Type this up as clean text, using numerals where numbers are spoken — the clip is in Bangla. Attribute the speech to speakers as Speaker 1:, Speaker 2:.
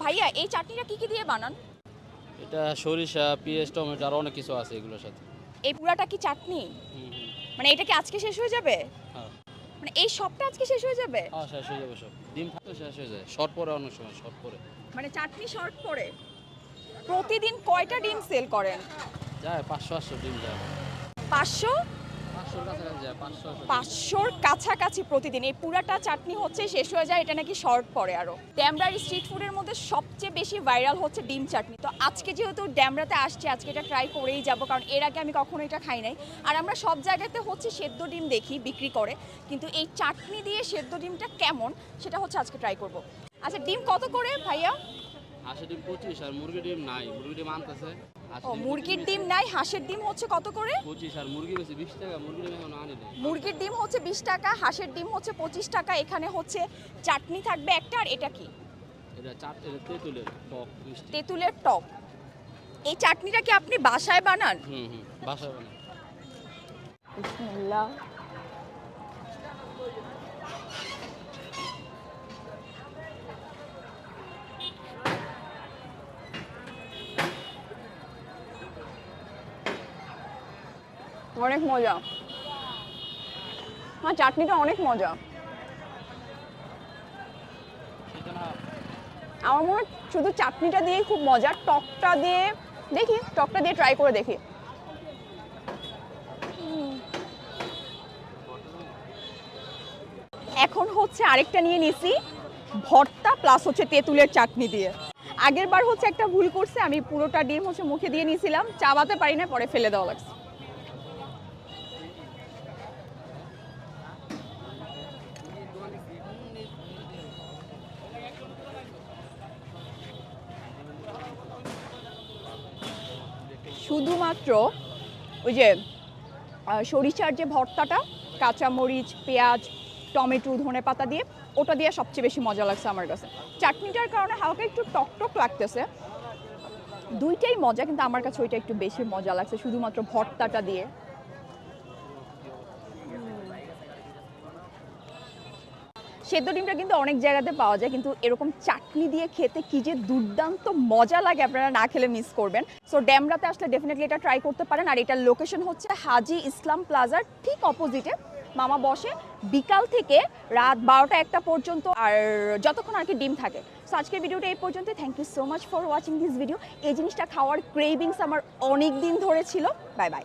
Speaker 1: ভাইয়া এই চাটনিটা কি কি দিয়ে বানান?
Speaker 2: এটা সরিষা, পেঁয়াজ, টমেটো আর অনেক কিছু আছে এগুলোর সাথে।
Speaker 1: এই পুরাটা কি চাটনি?
Speaker 2: হুম হুম।
Speaker 1: মানে এটা কি আজকে শেষ হয়ে যাবে?
Speaker 2: হ্যাঁ
Speaker 1: মানে এই সবটা আজকে শেষ হয়ে যাবে?
Speaker 2: হ্যাঁ, শেষ হয়ে যাবে সব। ডিম থাকলে শেষ হয়ে যায়, শর্ট পরে অনেক সময় শর্ট পরে
Speaker 1: মানে চাটনি শর্ট পড়ে। প্রতিদিন কয়টা ডিম সেল করেন?
Speaker 2: যায় 500-800 ডিম যায়।
Speaker 1: 500?
Speaker 2: 500-র কাছাকাছি যায়, 500-800 ডিম।
Speaker 1: 500-র কাছাকাছি প্রতিদিন। এই পুরাটা চাটনি হচ্ছে শেষ হয়ে যায়, এটা নাকি শর্ট পড়ে আরো। ড্যামরার স্ট্রিট ফুডের মধ্যে সবচেয়ে বেশি ভাইরাল হচ্ছে ডিম চাটনি। তো আজকে যেহেতু ড্যামরাতে আসছি, আজকে এটা ট্রাই করেই যাব, কারণ এর আগে আমি কখনো এটা খাই নাই। আর আমরা সব জায়গাতে হচ্ছে সেদ্ধ ডিম দেখি বিক্রি করে, কিন্তু এই চাটনি দিয়ে সেদ্ধ ডিমটা কেমন সেটা হচ্ছে আজকে ট্রাই করব। আচ্ছা, ডিম কত করে ভাইয়া?
Speaker 2: হাঁসের ডিম 25 আর মুরগির ডিম নাই, মুরগির ডিম আনতেছে।
Speaker 1: ও, মুরগির ডিম নাই, হাঁসের ডিম হচ্ছে কত করে?
Speaker 2: 25 আর মুরগি বেশি 20 টাকা, মুরগির ডিম এখন আনি দেয়।
Speaker 1: মুরগির ডিম হচ্ছে 20 টাকা, হাঁসের ডিম হচ্ছে 25 টাকা। এখানে হচ্ছে চাটনি থাকবে একটা। আর এটা কি?
Speaker 2: এটা তেঁতুলের টক মিষ্টি।
Speaker 1: তেঁতুলের টক। এই চাটনিটা কি আপনি বাসায় বানান?
Speaker 2: হুম হুম, বাসায় বানাই।
Speaker 1: বিসমিল্লাহ। অনেক মজা। হ্যাঁ, চাটনিটা অনেক মজা। আমার মনে হয় শুধু চাটনিটা দিয়েই খুব মজা। টকটা দিয়ে দেখি, টকটা দিয়ে ট্রাই করে দেখি। এখন হচ্ছে আরেকটা নিয়ে নিছি, ভর্তা প্লাস হচ্ছে তেঁতুলের চাটনি দিয়ে। আগের বার হচ্ছে একটা ভুল করছে, আমি পুরোটা ডিম হচ্ছে মুখে দিয়ে নিয়েছিলাম, চাবাতে পারি না, পরে ফেলে দেওয়া লাগছে। শুধুমাত্র ওই যে সরিষার যে ভর্তাটা, কাঁচামরিচ, পেঁয়াজ, টমেটো, ধনেপাতা দিয়ে, ওটা দিয়ে সবচেয়ে বেশি মজা লাগছে আমার কাছে। চাটনিটার কারণে হালকা একটু টক লাগতেছে, দুইটাই মজা, কিন্তু আমার কাছে ওইটা একটু বেশি মজা লাগছে শুধুমাত্র ভর্তাটা দিয়ে। সেদ্ধ ডিমটা কিন্তু অনেক জায়গাতে পাওয়া যায়, কিন্তু এরকম চাটনি দিয়ে খেতে কি যে দুর্দান্ত মজা লাগে, আপনারা না খেলে মিস করবেন। সো ড্যামরাতে আসলে ডেফিনেটলি এটা ট্রাই করতে পারেন। আর এটার লোকেশন হচ্ছে হাজি ইসলাম প্লাজার ঠিক অপোজিটে। মামা বসে বিকাল থেকে রাত 12টা-1টা পর্যন্ত, আর যতক্ষণ আর কি ডিম থাকে। সো আজকের ভিডিওটা এই পর্যন্ত। Thank you so much for watching this video. এই জিনিসটা খাওয়ার ক্রেভিংস আমার অনেক দিন ধরে ছিল। Bye by.